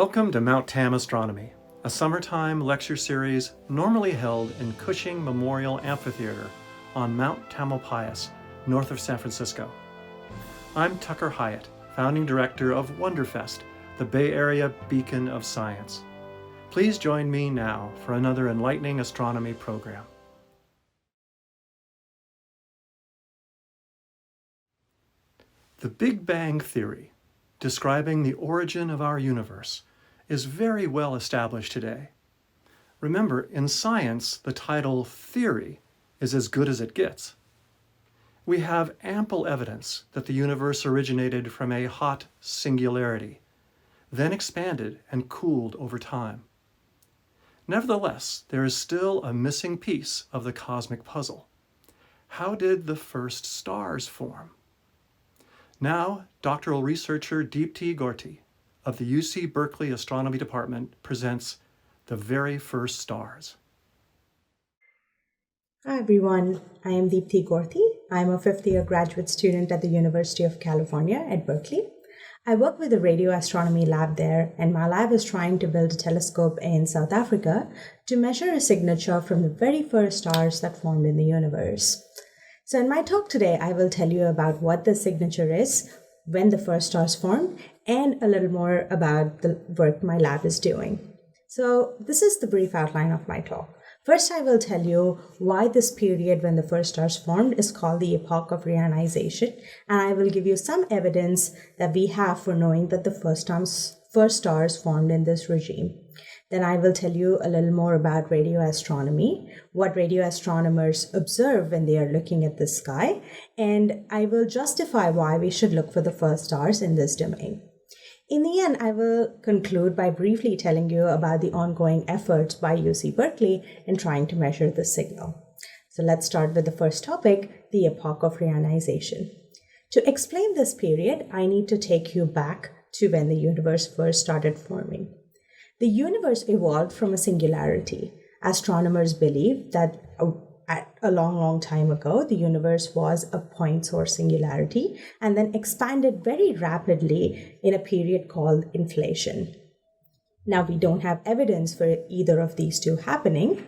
Welcome to Mount Tam Astronomy, a summertime lecture series normally held in Cushing Memorial Amphitheater on Mount Tamalpais, north of San Francisco. I'm Tucker Hiatt, founding director of Wonderfest, the Bay Area beacon of science. Please join me now for another enlightening astronomy program. The Big Bang Theory, describing the origin of our universe, is very well established today. Remember, in science, the title theory is as good as it gets. We have ample evidence that the universe originated from a hot singularity, then expanded and cooled over time. Nevertheless, there is still a missing piece of the cosmic puzzle. How did the first stars form? Now, doctoral researcher Deepthi Gorthi of the UC Berkeley Astronomy Department presents The Very First Stars. Hi everyone, I am Deepthi Gorthi. I'm a fifth-year graduate student at the University of California at Berkeley. I work with the radio astronomy lab there, and my lab is trying to build a telescope in South Africa to measure a signature from the very first stars that formed in the universe. So in my talk today, I will tell you about what the signature is, when the first stars formed, and a little more about the work my lab is doing. So this is the brief outline of my talk. First, I will tell you why this period when the first stars formed is called the Epoch of Reionization, and I will give you some evidence that we have for knowing that the first stars formed in this regime. Then I will tell you a little more about radio astronomy, what radio astronomers observe when they are looking at the sky, and I will justify why we should look for the first stars in this domain. In the end, I will conclude by briefly telling you about the ongoing efforts by UC Berkeley in trying to measure the signal. So let's start with the first topic, the Epoch of Reionization. To explain this period, I need to take you back to when the universe first started forming. The universe evolved from a singularity. Astronomers believe that a long time ago, the universe was a point source singularity and then expanded very rapidly in a period called inflation. Now, we don't have evidence for either of these two happening,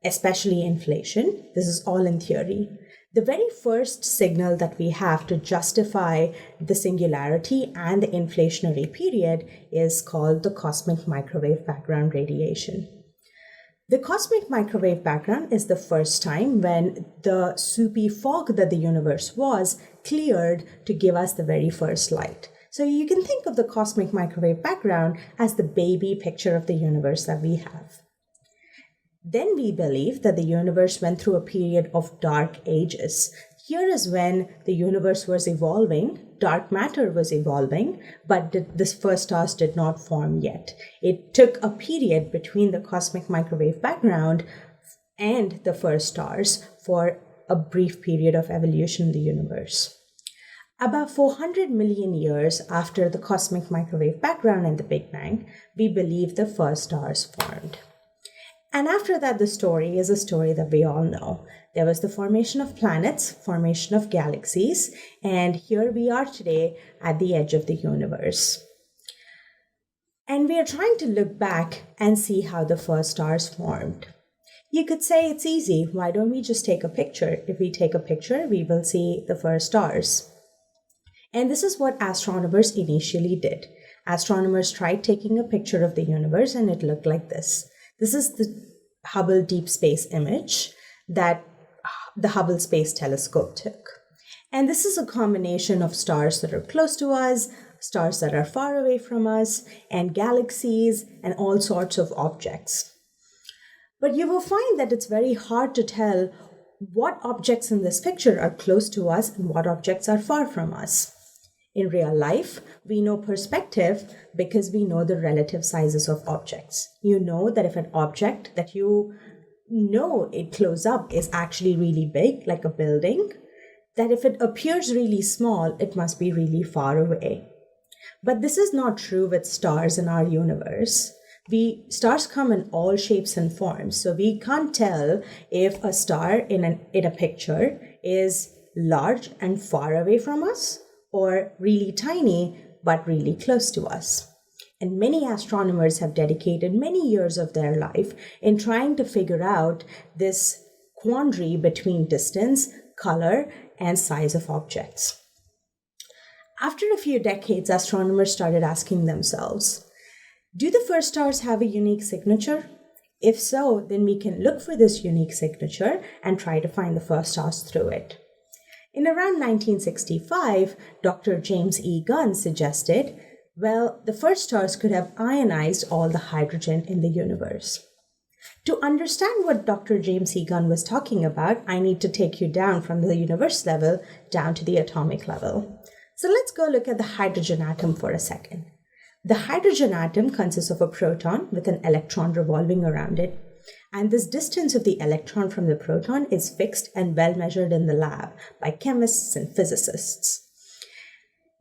especially inflation. This is all in theory. The very first signal that we have to justify the singularity and the inflationary period is called the cosmic microwave background radiation. The cosmic microwave background is the first time when the soupy fog that the universe was cleared to give us the very first light. So you can think of the cosmic microwave background as the baby picture of the universe that we have. Then we believe that the universe went through a period of dark ages. Here is when the universe was evolving, dark matter was evolving, but the first stars did not form yet. It took a period between the cosmic microwave background and the first stars for a brief period of evolution in the universe. About 400 million years after the cosmic microwave background and the Big Bang, we believe the first stars formed. And after that, the story is a story that we all know. There was the formation of planets, formation of galaxies, and here we are today at the edge of the universe. And we are trying to look back and see how the first stars formed. You could say it's easy. Why don't we just take a picture? If we take a picture, we will see the first stars. And this is what astronomers initially did. Astronomers tried taking a picture of the universe, and it looked like this. This is the Hubble Deep Space image that the Hubble Space Telescope took. And this is a combination of stars that are close to us, stars that are far away from us, and galaxies, and all sorts of objects. But you will find that it's very hard to tell what objects in this picture are close to us and what objects are far from us. In real life, we know perspective because we know the relative sizes of objects. You know that if an object that you know it close up is actually really big, like a building, that if it appears really small, it must be really far away. But this is not true with stars in our universe. Stars come in all shapes and forms, so we can't tell if a star in a picture is large and far away from us, or really tiny but really close to us. And many astronomers have dedicated many years of their life in trying to figure out this quandary between distance, color, and size of objects. After a few decades, astronomers started asking themselves, do the first stars have a unique signature? If so, then we can look for this unique signature and try to find the first stars through it. In around 1965, Dr. James E. Gunn suggested, well, the first stars could have ionized all the hydrogen in the universe. To understand what Dr. James E. Gunn was talking about, I need to take you down from the universe level down to the atomic level. So let's go look at the hydrogen atom for a second. The hydrogen atom consists of a proton with an electron revolving around it. And this distance of the electron from the proton is fixed and well measured in the lab by chemists and physicists.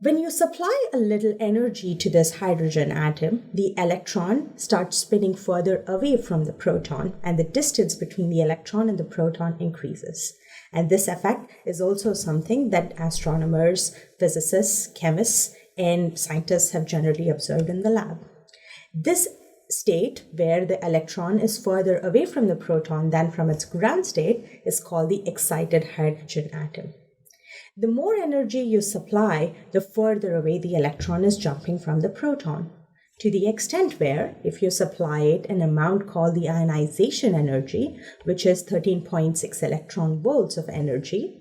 When you supply a little energy to this hydrogen atom, the electron starts spinning further away from the proton, and the distance between the electron and the proton increases. And this effect is also something that astronomers, physicists, chemists, and scientists have generally observed in the lab. This state, where the electron is further away from the proton than from its ground state, is called the excited hydrogen atom. The more energy you supply, the further away the electron is jumping from the proton, to the extent where, if you supply it an amount called the ionization energy, which is 13.6 electron volts of energy,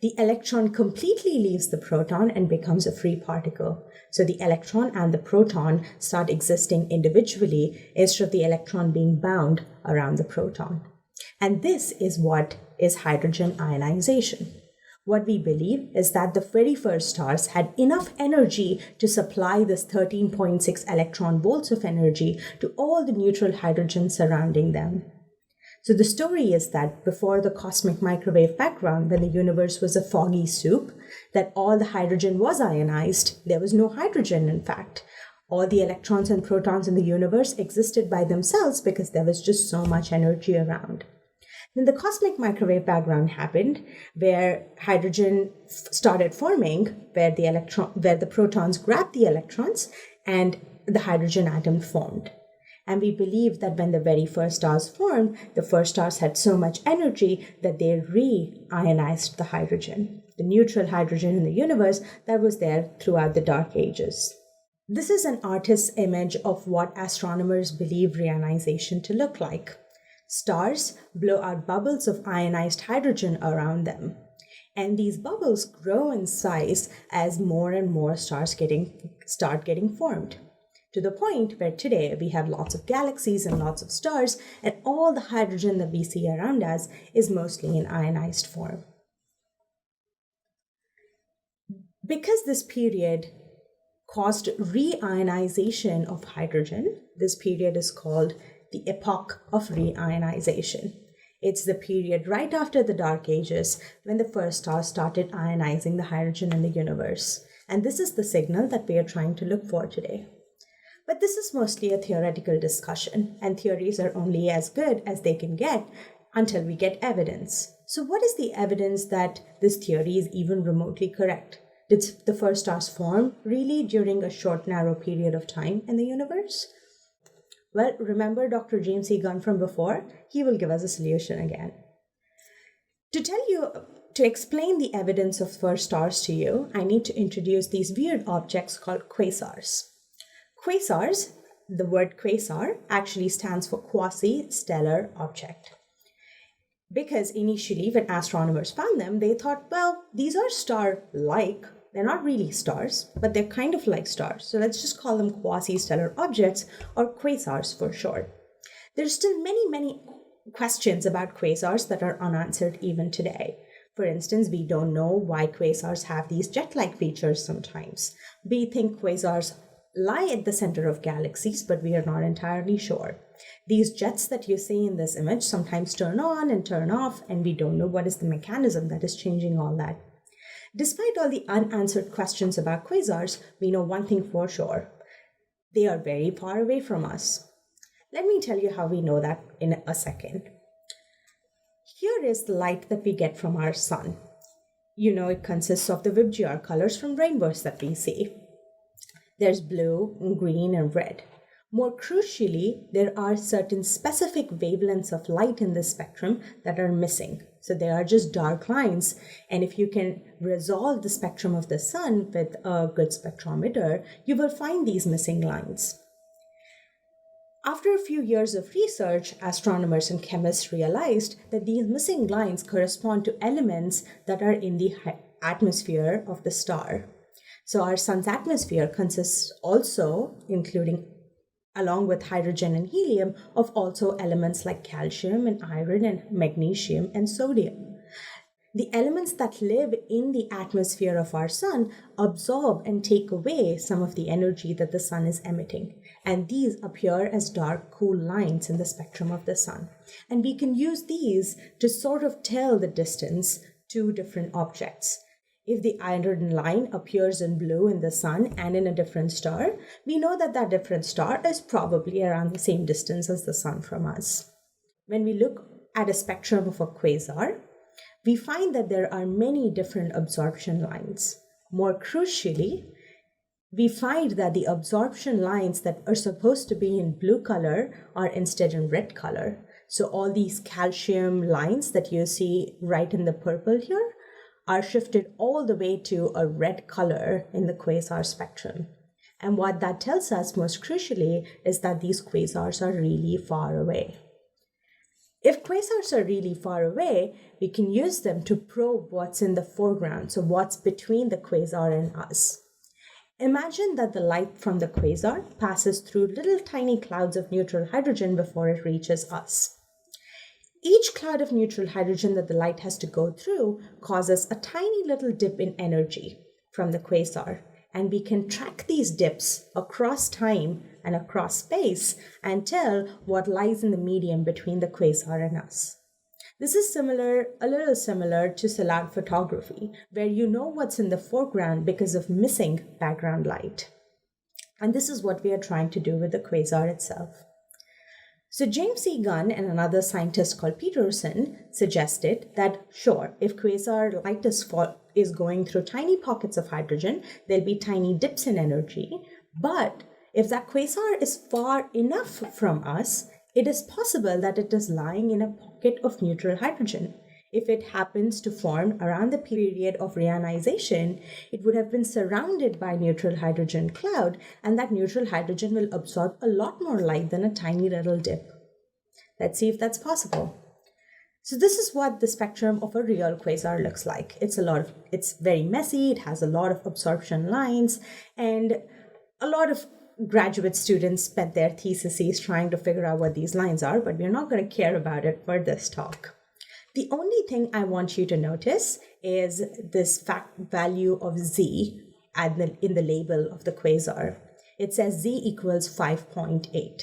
the electron completely leaves the proton and becomes a free particle. So the electron and the proton start existing individually instead of the electron being bound around the proton. And this is what is hydrogen ionization. What we believe is that the very first stars had enough energy to supply this 13.6 electron volts of energy to all the neutral hydrogen surrounding them. So the story is that before the cosmic microwave background, when the universe was a foggy soup, that all the hydrogen was ionized. There was no hydrogen, in fact. All the electrons and protons in the universe existed by themselves because there was just so much energy around. Then the cosmic microwave background happened, where hydrogen started forming, where the protons grabbed the electrons, and the hydrogen atom formed. And we believe that when the very first stars formed, the first stars had so much energy that they re-ionized the hydrogen, the neutral hydrogen in the universe that was there throughout the Dark Ages. This is an artist's image of what astronomers believe reionization to look like. Stars blow out bubbles of ionized hydrogen around them. And these bubbles grow in size as more and more stars start getting formed, to the point where today we have lots of galaxies and lots of stars, and all the hydrogen that we see around us is mostly in ionized form. Because this period caused reionization of hydrogen, this period is called the Epoch of Reionization. It's the period right after the Dark Ages when the first stars started ionizing the hydrogen in the universe. And this is the signal that we are trying to look for today. But this is mostly a theoretical discussion, and theories are only as good as they can get until we get evidence. So what is the evidence that this theory is even remotely correct? Did the first stars form really during a short, narrow period of time in the universe? Well, remember Dr. James E. Gunn from before? He will give us a solution again. To explain the evidence of first stars to you, I need to introduce these weird objects called quasars. Quasars, the word quasar, actually stands for quasi-stellar object. Because initially, when astronomers found them, they thought, well, these are star-like. They're not really stars, but they're kind of like stars. So let's just call them quasi-stellar objects, or quasars for short. There's still many questions about quasars that are unanswered even today. For instance, we don't know why quasars have these jet-like features sometimes. We think quasars lie at the center of galaxies, but we are not entirely sure. These jets that you see in this image sometimes turn on and turn off, and we don't know what is the mechanism that is changing all that. Despite all the unanswered questions about quasars, we know one thing for sure. They are very far away from us. Let me tell you how we know that in a second. Here is the light that we get from our sun. You know, it consists of the Vibgyor colors from rainbows that we see. There's blue, green, and red. More crucially, there are certain specific wavelengths of light in the spectrum that are missing. So they are just dark lines. And if you can resolve the spectrum of the sun with a good spectrometer, you will find these missing lines. After a few years of research, astronomers and chemists realized that these missing lines correspond to elements that are in the atmosphere of the star. So our sun's atmosphere consists also, including along with hydrogen and helium, of also elements like calcium and iron and magnesium and sodium. The elements that live in the atmosphere of our sun absorb and take away some of the energy that the sun is emitting. And these appear as dark, cool lines in the spectrum of the sun. And we can use these to sort of tell the distance to different objects. If the iron line appears in blue in the sun and in a different star, we know that that different star is probably around the same distance as the sun from us. When we look at a spectrum of a quasar, we find that there are many different absorption lines. More crucially, we find that the absorption lines that are supposed to be in blue color are instead in red color. So all these calcium lines that you see right in the purple here are shifted all the way to a red color in the quasar spectrum. And what that tells us most crucially is that these quasars are really far away. If quasars are really far away, we can use them to probe what's in the foreground, so what's between the quasar and us. Imagine that the light from the quasar passes through little tiny clouds of neutral hydrogen before it reaches us. Each cloud of neutral hydrogen that the light has to go through causes a tiny little dip in energy from the quasar, and we can track these dips across time and across space and tell what lies in the medium between the quasar and us. This is a little similar to stellar photography, where you know what's in the foreground because of missing background light. And this is what we are trying to do with the quasar itself. So James C. Gunn and another scientist called Peterson suggested that, sure, if quasar light is going through tiny pockets of hydrogen, there'll be tiny dips in energy. But if that quasar is far enough from us, it is possible that it is lying in a pocket of neutral hydrogen. If it happens to form around the period of reionization, it would have been surrounded by neutral hydrogen cloud, and that neutral hydrogen will absorb a lot more light than a tiny little dip. Let's see if that's possible. So this is what the spectrum of a real quasar looks like. It's very messy, it has a lot of absorption lines, and a lot of graduate students spent their theses trying to figure out what these lines are, but we're not going to care about it for this talk. The only thing I want you to notice is this value of Z in the label of the quasar. It says Z equals 5.8.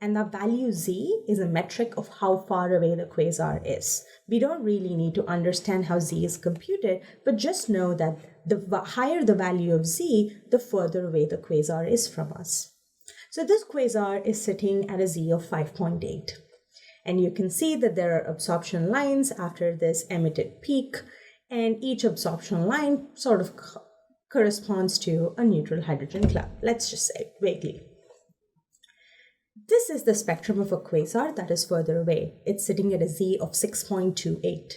And the value Z is a metric of how far away the quasar is. We don't really need to understand how Z is computed, but just know that the higher the value of Z, the further away the quasar is from us. So this quasar is sitting at a Z of 5.8. And you can see that there are absorption lines after this emitted peak, and each absorption line sort of corresponds to a neutral hydrogen cloud. Let's just say vaguely. This is the spectrum of a quasar that is further away. It's sitting at a Z of 6.28.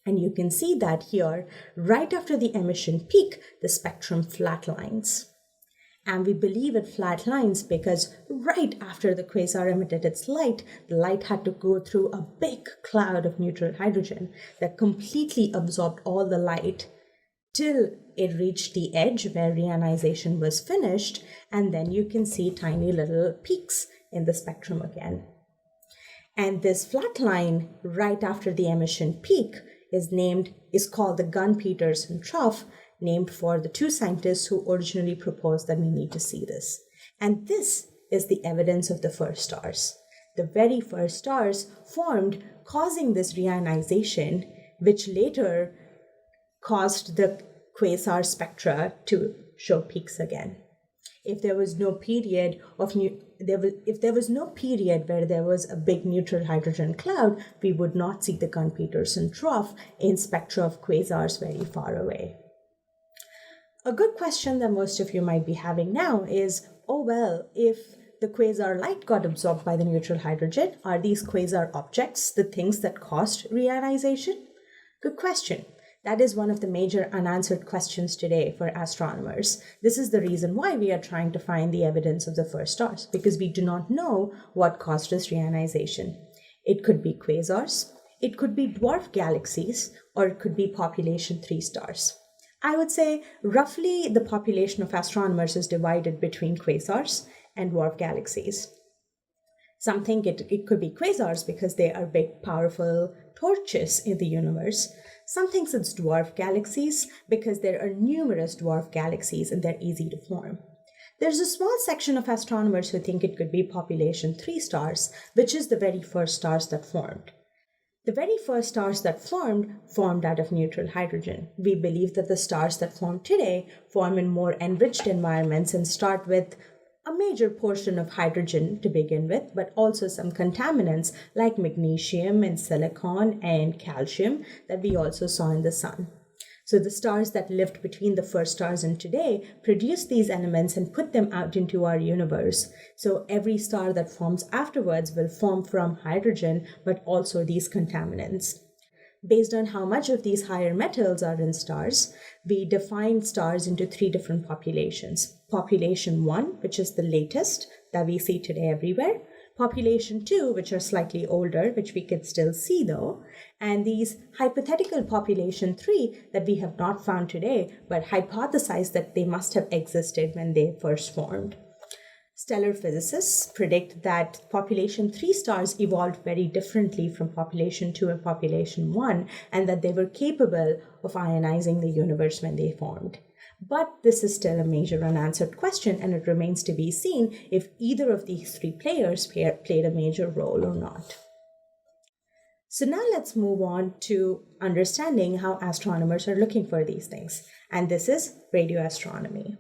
And you can see that here, right after the emission peak, the spectrum flatlines. And we believe it flatlines because right after the quasar emitted its light, the light had to go through a big cloud of neutral hydrogen that completely absorbed all the light till it reached the edge where reionization was finished, and then you can see tiny little peaks in the spectrum again. And this flat line right after the emission peak is called the Gunn-Peterson trough, named for the two scientists who originally proposed that we need to see this. And this is the evidence of the first stars. The very first stars formed, causing this reionization, which later caused the quasar spectra to show peaks again. If there was no period where there was a big neutral hydrogen cloud, we would not see the Gunn-Peterson trough in spectra of quasars very far away. A good question that most of you might be having now is, oh well, if the quasar light got absorbed by the neutral hydrogen, are these quasar objects the things that caused reionization? Good question. That is one of the major unanswered questions today for astronomers. This is the reason why we are trying to find the evidence of the first stars, because we do not know what caused this reionization. It could be quasars, it could be dwarf galaxies, or it could be population 3 stars. I would say roughly the population of astronomers is divided between quasars and dwarf galaxies. Some think it could be quasars because they are big, powerful torches in the universe. Some think it's dwarf galaxies because there are numerous dwarf galaxies and they're easy to form. There's a small section of astronomers who think it could be population 3 stars, which is the very first stars that formed. The very first stars that formed out of neutral hydrogen. We believe that the stars that form today form in more enriched environments and start with a major portion of hydrogen to begin with, but also some contaminants like magnesium and silicon and calcium that we also saw in the sun. So the stars that lived between the first stars and today produced these elements and put them out into our universe. So every star that forms afterwards will form from hydrogen, but also these contaminants. Based on how much of these higher metals are in stars, we define stars into 3 different populations. Population 1, which is the latest that we see today everywhere. Population 2, which are slightly older, which we can still see though. And these hypothetical population 3 that we have not found today, but hypothesize that they must have existed when they first formed. Stellar physicists predict that population 3 stars evolved very differently from population 2 and population 1, and that they were capable of ionizing the universe when they formed. But this is still a major unanswered question, and it remains to be seen if either of these 3 players played a major role or not. So now let's move on to understanding how astronomers are looking for these things, and this is radio astronomy.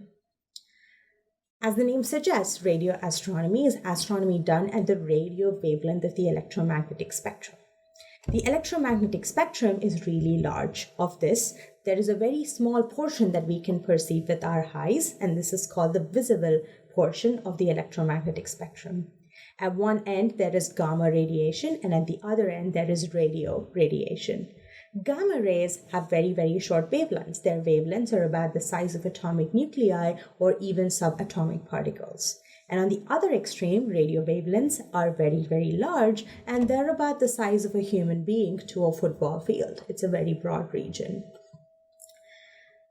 As the name suggests, radio astronomy is astronomy done at the radio wavelength of the electromagnetic spectrum. The electromagnetic spectrum is really large. Of this, there is a very small portion that we can perceive with our eyes, and this is called the visible portion of the electromagnetic spectrum. At one end, there is gamma radiation, and at the other end, there is radio radiation. Gamma rays have very, very short wavelengths. Their wavelengths are about the size of atomic nuclei or even subatomic particles. And on the other extreme, radio wavelengths are very, very large, and they're about the size of a human being to a football field. It's a very broad region.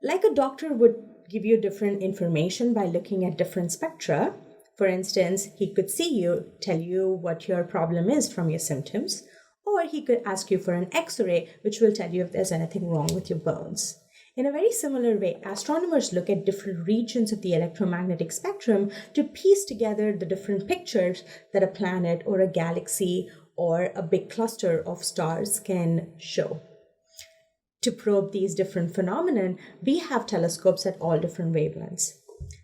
Like a doctor would give you different information by looking at different spectra. For instance, he could see you, tell you what your problem is from your symptoms, or he could ask you for an X-ray, which will tell you if there's anything wrong with your bones. In a very similar way, astronomers look at different regions of the electromagnetic spectrum to piece together the different pictures that a planet or a galaxy or a big cluster of stars can show. To probe these different phenomena, we have telescopes at all different wavelengths.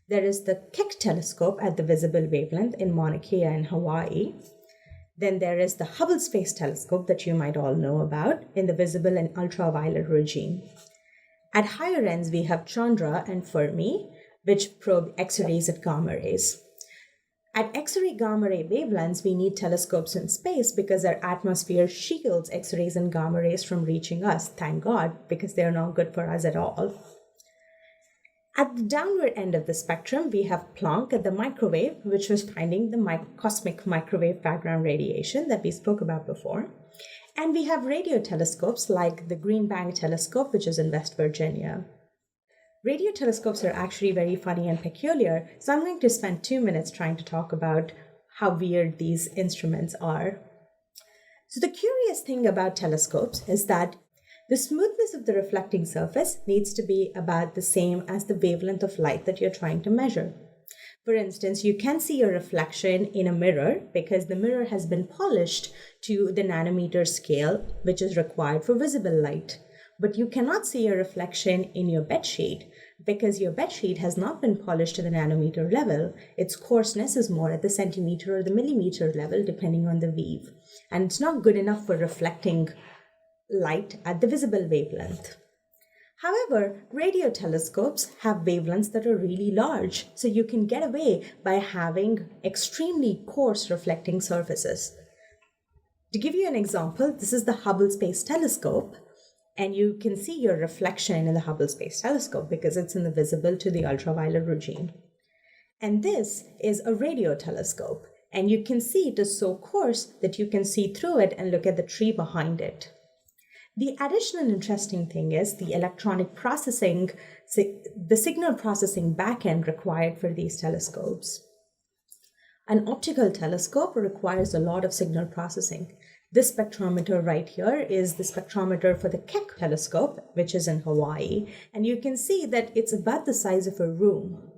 There is the Keck telescope at the visible wavelength in Mauna Kea in Hawaii. Then there is the Hubble Space Telescope that you might all know about in the visible and ultraviolet regime. At higher ends, we have Chandra and Fermi, which probe X-rays and gamma rays. At X-ray gamma ray wavelengths, we need telescopes in space because our atmosphere shields X-rays and gamma rays from reaching us, thank God, because they're not good for us at all. At the downward end of the spectrum, we have Planck at the microwave, which was finding the cosmic microwave background radiation that we spoke about before. And we have radio telescopes like the Green Bank Telescope, which is in West Virginia. Radio telescopes are actually very funny and peculiar, so I'm going to spend 2 minutes trying to talk about how weird these instruments are. So the curious thing about telescopes is that the smoothness of the reflecting surface needs to be about the same as the wavelength of light that you're trying to measure. For instance, you can see a reflection in a mirror because the mirror has been polished to the nanometer scale, which is required for visible light. But you cannot see a reflection in your bedsheet because your bedsheet has not been polished to the nanometer level. Its coarseness is more at the centimeter or the millimeter level, depending on the weave. And it's not good enough for reflecting light at the visible wavelength. However, radio telescopes have wavelengths that are really large, so you can get away by having extremely coarse reflecting surfaces. To give you an example, this is the Hubble Space Telescope, and you can see your reflection in the Hubble Space Telescope because it's invisible to the ultraviolet regime. And this is a radio telescope, and you can see it is so coarse that you can see through it and look at the tree behind it. The additional interesting thing is the electronic processing, the signal processing backend required for these telescopes. An optical telescope requires a lot of signal processing. This spectrometer right here is the spectrometer for the Keck telescope, which is in Hawaii, and you can see that it's about the size of a room.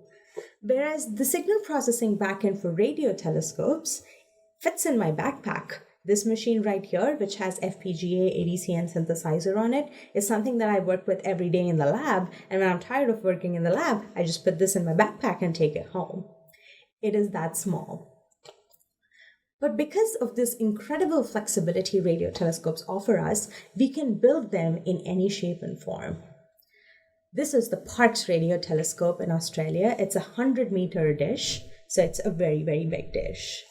Whereas the signal processing backend for radio telescopes fits in my backpack. This machine right here, which has FPGA, ADC, and synthesizer on it, is something that I work with every day in the lab, and when I'm tired of working in the lab, I just put this in my backpack and take it home. It is that small. But because of this incredible flexibility radio telescopes offer us, we can build them in any shape and form. This is the Parkes Radio Telescope in Australia. It's a 100-meter dish, so it's a very, very big dish.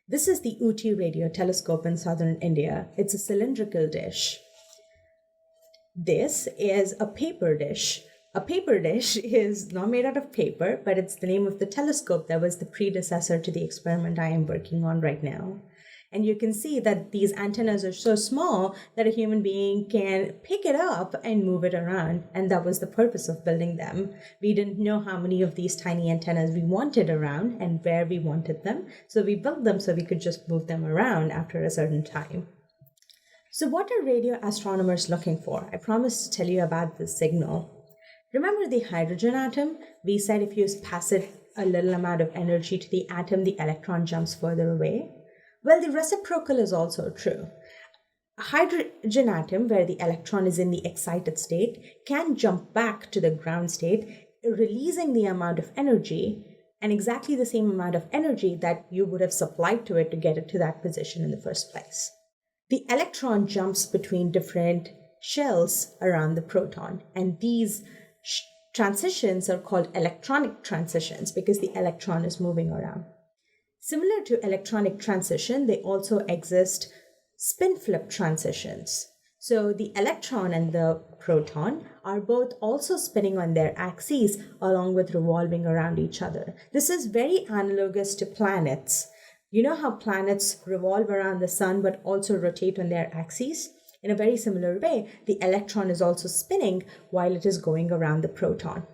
This is the Ooty Radio Telescope in southern India. It's a cylindrical dish. This is a paper dish. A paper dish is not made out of paper, but it's the name of the telescope that was the predecessor to the experiment I am working on right now. And you can see that these antennas are so small that a human being can pick it up and move it around. And that was the purpose of building them. We didn't know how many of these tiny antennas we wanted around and where we wanted them. So we built them so we could just move them around after a certain time. So what are radio astronomers looking for? I promised to tell you about this signal. Remember the hydrogen atom? We said if you pass it a little amount of energy to the atom, the electron jumps further away. Well, the reciprocal is also true. A hydrogen atom, where the electron is in the excited state, can jump back to the ground state, releasing the amount of energy, and exactly the same amount of energy that you would have supplied to it to get it to that position in the first place. The electron jumps between different shells around the proton, and these transitions are called electronic transitions because the electron is moving around. Similar to electronic transition, they also exist spin flip transitions. So the electron and the proton are both also spinning on their axes along with revolving around each other. This is very analogous to planets. You know how planets revolve around the sun but also rotate on their axes? In a very similar way, the electron is also spinning while it is going around the proton.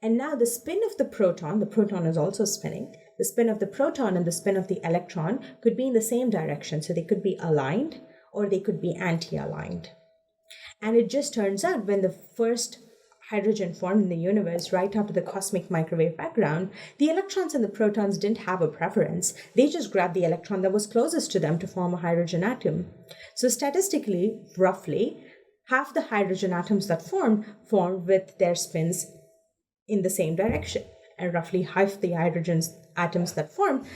And now the spin of the proton is also spinning. The spin of the proton and the spin of the electron could be in the same direction. So they could be aligned or they could be anti-aligned. And it just turns out when the first hydrogen formed in the universe right after the cosmic microwave background, the electrons and the protons didn't have a preference. They just grabbed the electron that was closest to them to form a hydrogen atom. So statistically, roughly, half the hydrogen atoms that formed with their spins in the same direction. And roughly half the hydrogen atoms that formed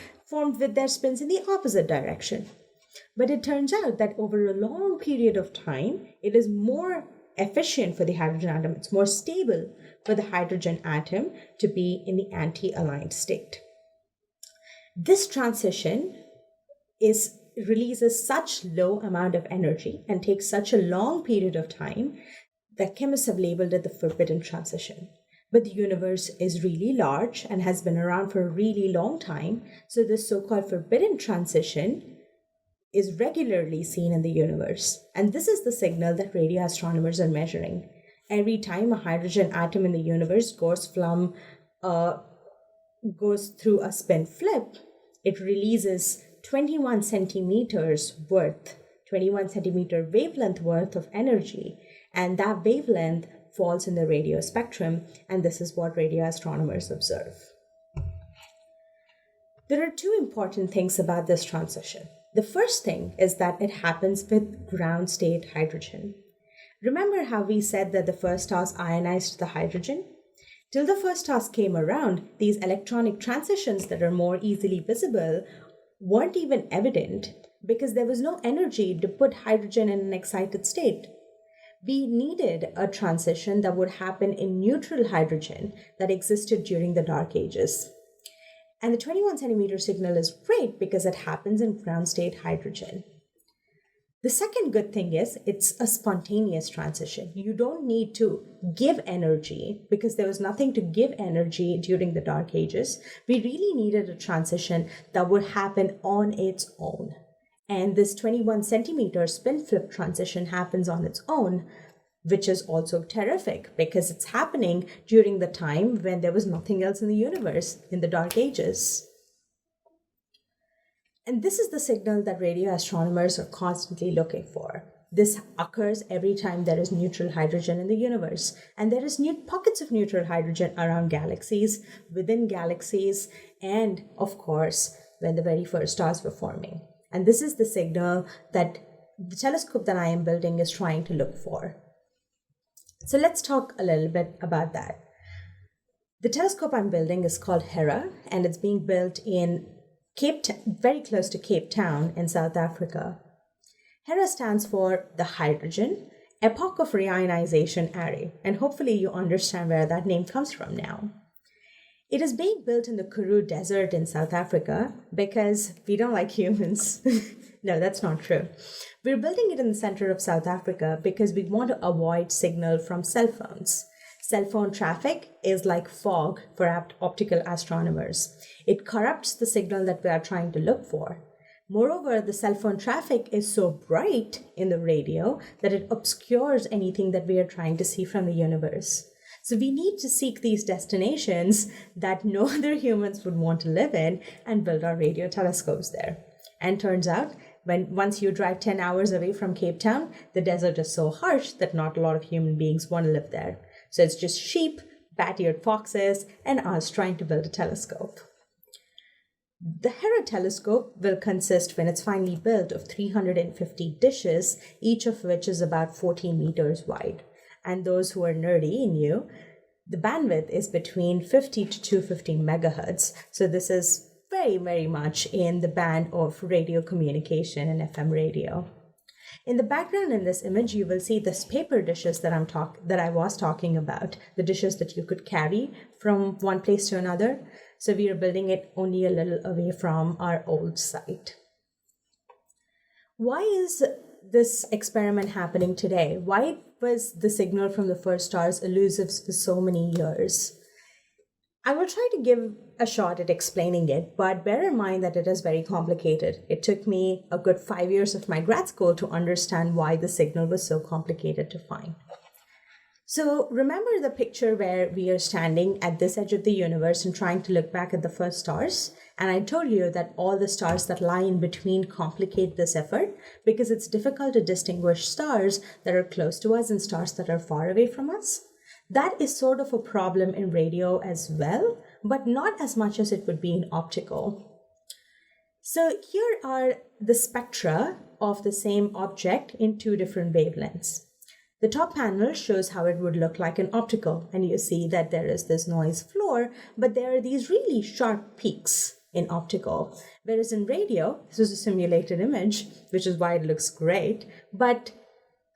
with their spins in the opposite direction. But it turns out that over a long period of time, it is more efficient for the hydrogen atom. It's more stable for the hydrogen atom to be in the anti-aligned state. This transition releases such low amount of energy and takes such a long period of time that chemists have labeled it the forbidden transition. But the universe is really large and has been around for a really long time. So this so-called forbidden transition is regularly seen in the universe. And this is the signal that radio astronomers are measuring. Every time a hydrogen atom in the universe goes through a spin flip, it releases 21 centimeter wavelength worth of energy. And that wavelength falls in the radio spectrum, and this is what radio astronomers observe. There are two important things about this transition. The first thing is that it happens with ground state hydrogen. Remember how we said that the first stars ionized the hydrogen? Till the first stars came around, these electronic transitions that are more easily visible weren't even evident because there was no energy to put hydrogen in an excited state. we needed a transition that would happen in neutral hydrogen that existed during the dark ages. And the 21 centimeter signal is great because it happens in ground state hydrogen. The second good thing is it's a spontaneous transition. You don't need to give energy because there was nothing to give energy during the dark ages. We really needed a transition that would happen on its own. And this 21 centimeter spin flip transition happens on its own, which is also terrific because it's happening during the time when there was nothing else in the universe, in the dark ages. And this is the signal that radio astronomers are constantly looking for. This occurs every time there is neutral hydrogen in the universe. And there is pockets of neutral hydrogen around galaxies, within galaxies, and of course, when the very first stars were forming. And this is the signal that the telescope that I am building is trying to look for. So let's talk a little bit about that. The telescope I'm building is called HERA, and it's being built in very close to Cape Town in South Africa. HERA stands for the Hydrogen Epoch of Reionization Array, and hopefully you understand where that name comes from now. It is being built in the Karoo Desert in South Africa because we don't like humans. No, that's not true. We're building it in the center of South Africa because we want to avoid signal from cell phones. Cell phone traffic is like fog for optical astronomers. It corrupts the signal that we are trying to look for. Moreover, the cell phone traffic is so bright in the radio that it obscures anything that we are trying to see from the universe. So we need to seek these destinations that no other humans would want to live in and build our radio telescopes there. And turns out, once you drive 10 hours away from Cape Town, the desert is so harsh that not a lot of human beings want to live there. So it's just sheep, bat-eared foxes, and us trying to build a telescope. The HERA telescope will consist, when it's finally built, of 350 dishes, each of which is about 14 meters wide. And those who are nerdy in you, the bandwidth is between 50 to 250 megahertz. So this is very, very much in the band of radio communication and FM radio. In the background in this image, you will see this paper dishes that I was talking about, the dishes that you could carry from one place to another. So we are building it only a little away from our old site. Why is this experiment happening today? Why was the signal from the first stars elusive for so many years? I will try to give a shot at explaining it, but bear in mind that it is very complicated. It took me a good 5 years of my grad school to understand why the signal was so complicated to find. So remember the picture where we are standing at this edge of the universe and trying to look back at the first stars? And I told you that all the stars that lie in between complicate this effort because it's difficult to distinguish stars that are close to us and stars that are far away from us. That is sort of a problem in radio as well, but not as much as it would be in optical. So here are the spectra of the same object in two different wavelengths. The top panel shows how it would look like in optical, and you see that there is this noise floor, but there are these really sharp peaks in optical. Whereas in radio, this is a simulated image, which is why it looks great, but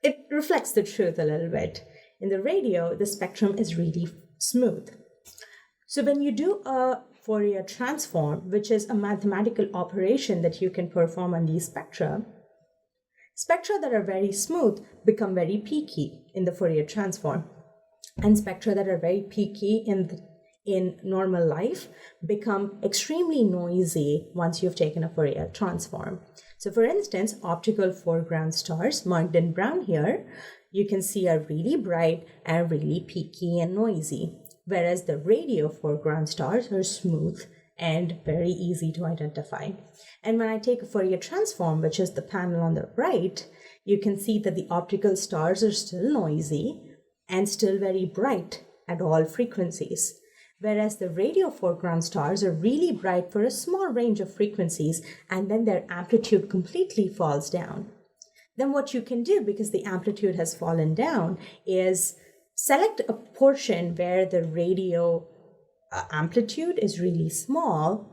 it reflects the truth a little bit. In the radio, the spectrum is really smooth. So when you do a Fourier Transform, which is a mathematical operation that you can perform on these spectra that are very smooth become very peaky in the Fourier Transform. And spectra that are very peaky in normal life become extremely noisy once you've taken a Fourier Transform. So for instance, optical foreground stars marked in brown here, you can see are really bright and really peaky and noisy, whereas the radio foreground stars are smooth and very easy to identify. And when I take a Fourier Transform, which is the panel on the right, you can see that the optical stars are still noisy and still very bright at all frequencies, whereas the radio foreground stars are really bright for a small range of frequencies, and then their amplitude completely falls down. Then what you can do, because the amplitude has fallen down, is select a portion where the radio amplitude is really small,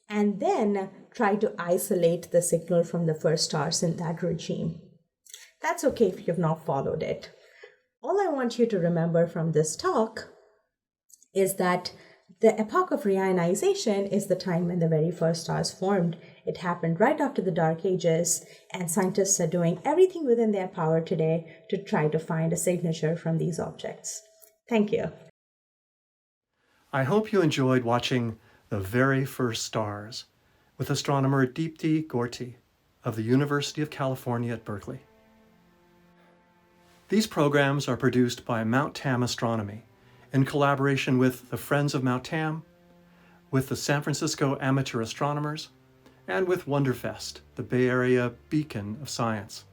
and then try to isolate the signal from the first stars in that regime. That's okay if you've not followed it. All I want you to remember from this talk is that the Epoch of Reionization is the time when the very first stars formed. It happened right after the Dark Ages, and scientists are doing everything within their power today to try to find a signature from these objects. Thank you. I hope you enjoyed watching The Very First Stars with astronomer Deepthi Gorthi of the University of California at Berkeley. These programs are produced by Mount Tam Astronomy in collaboration with the Friends of Mount Tam, with the San Francisco Amateur Astronomers, and with Wonderfest, the Bay Area beacon of science.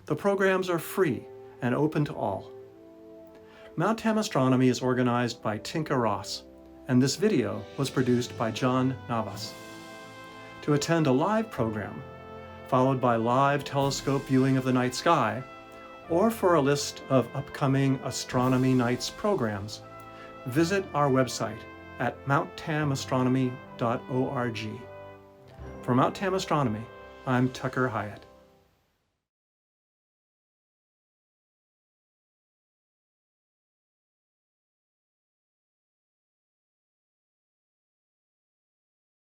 The programs are free and open to all. Mount Tam Astronomy is organized by Tinka Ross, and this video was produced by John Navas. To attend a live program, followed by live telescope viewing of the night sky, or for a list of upcoming Astronomy Nights programs, visit our website at mounttamastronomy.org. For Mount Tam Astronomy, I'm Tucker Hiatt.